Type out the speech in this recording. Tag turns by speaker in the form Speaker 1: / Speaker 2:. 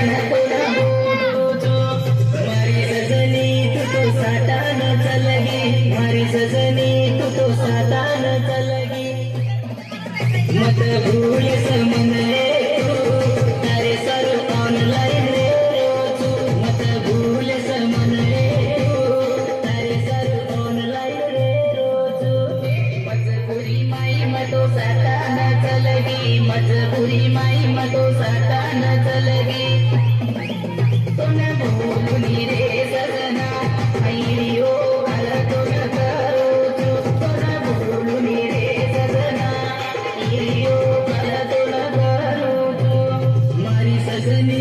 Speaker 1: न तोला बोलो जो मारी सजनी तू तो साटा न चलगी मारी सजनी तू तो साटा न चलगी मत भूल मन रे तू तारे सर ऑनलाइन रे रोजू मत भूल मन रे तू तारे सर ऑनलाइन रे रोजू मजबूरी माई मतो साटा न चलगी मजबूरी माई मतो साटा न चलगी तुम भूलनी रे सजना आईलियो तो न करो तू तुम भूलनी रे सजना आईलियो तो न करो तू मारी सजनी